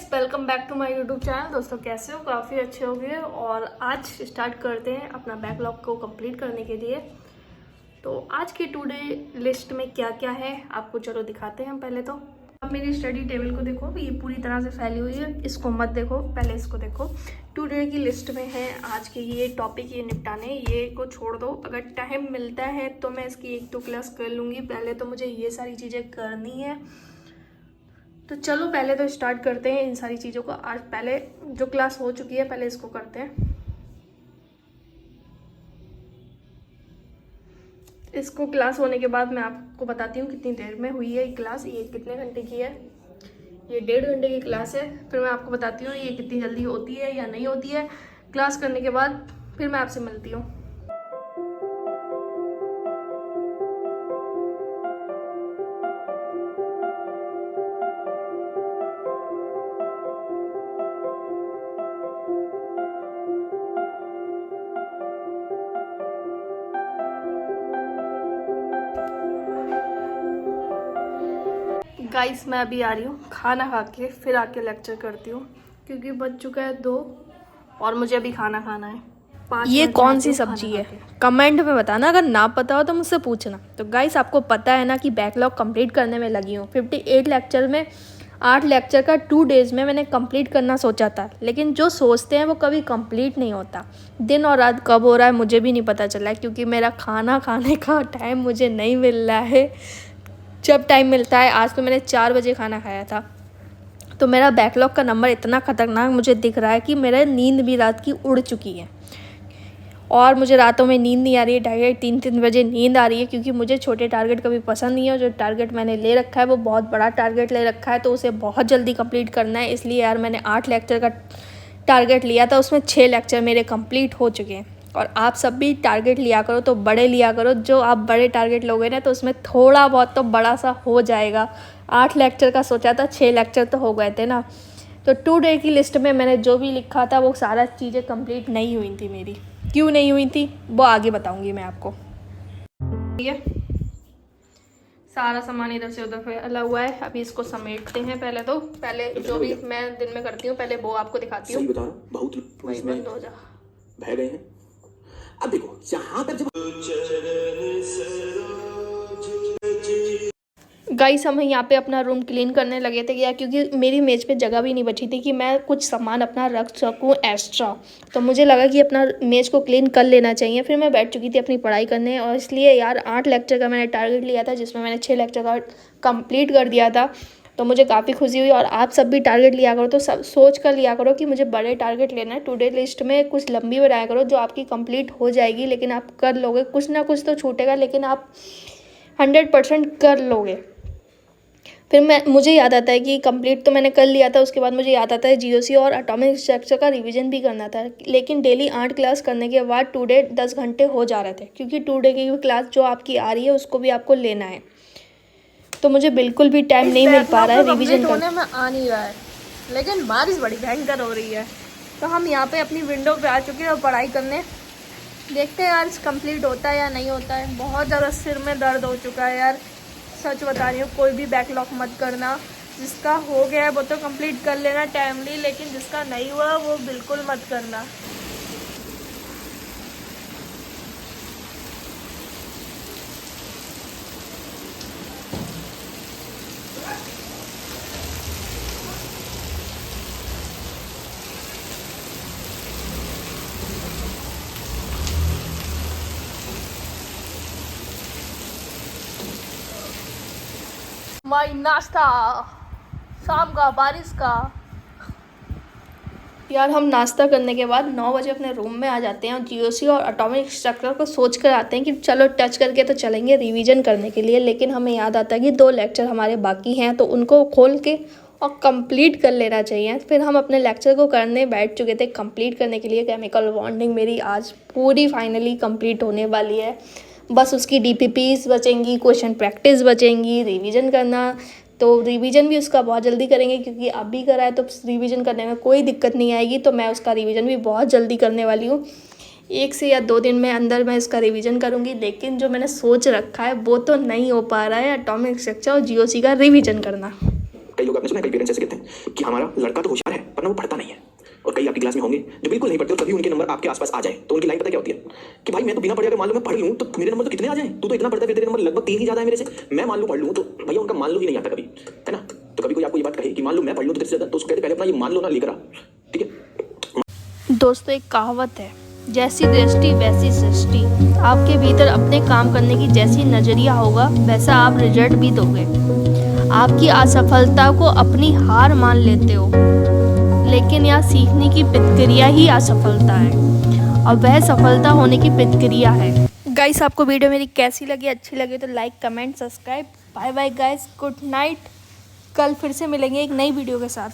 Welcome back to my YouTube channel. दोस्तों कैसे हो? काफ़ी अच्छे हो गए। और आज स्टार्ट करते हैं अपना बैकलॉग को कंप्लीट करने के लिए। तो आज की टू डे लिस्ट में क्या क्या है आपको चलो दिखाते हैं हम। पहले तो अब मेरी स्टडी टेबल को देखो, ये पूरी तरह से फैली हुई है, इसको मत देखो, पहले इसको देखो। टू डे की लिस्ट में है आज के ये टॉपिक, ये निपटाने, ये को छोड़ दो। अगर टाइम मिलता है तो मैं इसकी एक दो क्लास कर लूँगी, पहले तो मुझे ये सारी चीज़ें करनी है। तो चलो पहले तो स्टार्ट करते हैं इन सारी चीज़ों को। आज पहले जो क्लास हो चुकी है पहले इसको करते हैं। इसको क्लास होने के बाद मैं आपको बताती हूँ कितनी देर में हुई है ये क्लास, ये कितने घंटे की है। ये 1.5 घंटे की क्लास है। फिर मैं आपको बताती हूँ ये कितनी जल्दी होती है या नहीं होती है। क्लास करने के बाद फिर मैं आपसे मिलती हूँ। गाइस मैं अभी आ रही हूँ, खाना खा के फिर आके लेक्चर करती हूँ, क्योंकि बज चुका है 2 और मुझे अभी खाना खाना है। 5 ये मिनट कौन सी सब्जी है कमेंट में बताना, अगर ना पता हो तो मुझसे पूछना। तो गाइस आपको पता है ना कि बैकलॉग कंप्लीट करने में लगी हूँ। 58 लेक्चर में 8 लेक्चर का 2 डेज़ में मैंने कंप्लीट करना सोचा था, लेकिन जो सोचते हैं वो कभी कंप्लीट नहीं होता। दिन और रात कब हो रहा है मुझे भी नहीं पता चला है, क्योंकि मेरा खाना खाने का टाइम मुझे नहीं मिल रहा है। जब टाइम मिलता है, आज तो मैंने 4 बजे खाना खाया था। तो मेरा बैकलॉग का नंबर इतना ख़तरनाक मुझे दिख रहा है कि मेरा नींद भी रात की उड़ चुकी है। और मुझे रातों में नींद नहीं आ रही है, 2:30-3 बजे नींद आ रही है, क्योंकि मुझे छोटे टारगेट कभी पसंद नहीं है। और जो टारगेट मैंने ले रखा है वो बहुत बड़ा टारगेट ले रखा है, तो उसे बहुत जल्दी कंप्लीट करना है। इसलिए यार मैंने 8 लेक्चर का टारगेट लिया था, उसमें 6 लेक्चर मेरे कंप्लीट हो चुके हैं। और आप सब भी टारगेट लिया करो तो बड़े लिया करो। जो आप बड़े टारगेट लोगे ना तो उसमें थोड़ा बहुत तो बड़ा सा हो जाएगा। 8 लेक्चर का सोचा था, 6 लेक्चर तो हो गए थे ना। तो 2 डे की लिस्ट में मैंने जो भी लिखा था वो सारा चीज़ें कंप्लीट नहीं हुई थी मेरी। क्यों नहीं हुई थी वो आगे बताऊंगी मैं आपको। ठीक है, सारा सामान इधर से उधर फैला हुआ है। अभी इसको समेटते हैं। पहले जो भी मैं दिन में करती हूँ पहले वो आपको दिखाती हूँ। बता रहा हूँ, बहुत वही बंद हो जा। बह गए हैं। अब देखो जहां तक जब गाइस हम यहाँ पे अपना रूम क्लीन करने लगे थे यार, क्योंकि मेरी मेज़ पे जगह भी नहीं बची थी कि मैं कुछ सामान अपना रख सकूँ एक्स्ट्रा। तो मुझे लगा कि अपना मेज़ को क्लीन कर लेना चाहिए। फिर मैं बैठ चुकी थी अपनी पढ़ाई करने, और इसलिए यार 8 लेक्चर का मैंने टारगेट लिया था, जिसमें मैंने 6 लेक्चर का कंप्लीट कर दिया था। तो मुझे काफ़ी खुशी हुई। और आप सब भी टारगेट लिया करो तो सब सोच कर लिया करो कि मुझे बड़े टारगेट लेना है। टू डे लिस्ट में कुछ लंबी बनाया करो जो आपकी कंप्लीट हो जाएगी, लेकिन आप कर लोगे। कुछ ना कुछ तो छूटेगा, लेकिन आप 100% कर लोगे। फिर मुझे याद आता है कि कंप्लीट तो मैंने कर लिया था। उसके बाद मुझे याद आता है जीओसी और एटॉमिक स्ट्रक्चर का रिवीजन भी करना था। लेकिन डेली 8 क्लास करने के बाद 2 डे 10 घंटे हो जा रहे थे, क्योंकि 2 डे की क्लास जो आपकी आ रही है उसको भी आपको लेना है। तो मुझे बिल्कुल भी टाइम नहीं मिल पा रहा है रिवीजन होने में आ नहीं रहा है, लेकिन बारिश बड़ी भयंकर हो रही है। तो हम यहाँ पे अपनी विंडो पे आ चुके हैं और पढ़ाई करने। देखते हैं यार कंप्लीट होता है या नहीं होता है। बहुत ज़्यादा सिर में दर्द हो चुका है यार, सच बता रही हूँ। कोई भी बैकलॉग मत करना। जिसका हो गया है वो तो कंप्लीट कर लेना टाइमली, लेकिन जिसका नहीं हुआ वो बिल्कुल मत करना। माई नाश्ता शाम का बारिश का। यार हम नाश्ता करने के बाद 9 बजे अपने रूम में आ जाते हैं और जीओसी और एटॉमिक स्ट्रक्चर को सोच कर आते हैं कि चलो टच करके तो चलेंगे रिवीजन करने के लिए। लेकिन हमें याद आता है कि 2 लेक्चर हमारे बाकी हैं, तो उनको खोल के और कंप्लीट कर लेना चाहिए। फिर हम अपने लेक्चर को करने बैठ चुके थे कंप्लीट करने के लिए। केमिकल बॉन्डिंग मेरी आज पूरी फाइनली कंप्लीट होने वाली है। बस उसकी डीपीपीस बचेंगी, क्वेश्चन प्रैक्टिस बचेंगी, रिवीजन करना। तो रिवीजन भी उसका बहुत जल्दी करेंगे, क्योंकि अब भी करा है तो रिवीजन करने में कोई दिक्कत नहीं आएगी। तो मैं उसका रिवीजन भी बहुत जल्दी करने वाली हूँ। 1 से या 2 दिन में अंदर मैं इसका रिवीजन करूँगी। लेकिन जो मैंने सोच रखा है वो तो नहीं हो पा रहा है, एटॉमिक स्ट्रक्चर और जीओसी का रिवीजन करना। कई लोग आपने सुना है, कई पेरेंट्स ऐसे कहते हैं कि हमारा लड़का तो होशियार है पर ना वो पढ़ता नहीं है। और कई आपकी क्लास में होंगे जो बिल्कुल नहीं पढ़ते और तभी उनके नंबर आपके आसपास आ जाए तो उनकी लाइन पता क्या होती है कि भाई मैं तो बिना पढ़े अगर मान लो मैं पढ़ लूँ तो मेरे नंबर तो कितने आ जाए, तू तो इतना पढ़ता है, फिर तेरे नंबर लगभग 3 ही ज्यादा है मेरे से, मैं मान लो पढ़ लूँ तो भैया उनका मान लो ही नहीं आता कभी, है ना। तो कभी कोई आपको ये बात कहे कि मान लो मैं पढ़ लूँ तो तेरे से ज्यादा, तो उसको कहते पहले अपना ये मान लो ना लेकर आ, ठीक है। दोस्तों एक कहावत है, जैसी दृष्टि वैसी सृष्टि। आपके भीतर अपने काम करने की जैसी नज़रिया होगा वैसा आप रिजल्ट भी दोगे। आपकी असफलता को अपनी हार मान लेते हो, लेकिन यह सीखने की प्रतिक्रिया ही असफलता है और वह सफलता होने की प्रतिक्रिया है। गाइस आपको वीडियो मेरी कैसी लगी, अच्छी लगी तो like comment subscribe. Bye bye guys, good night. कल फिर से मिलेंगे एक नई वीडियो के साथ।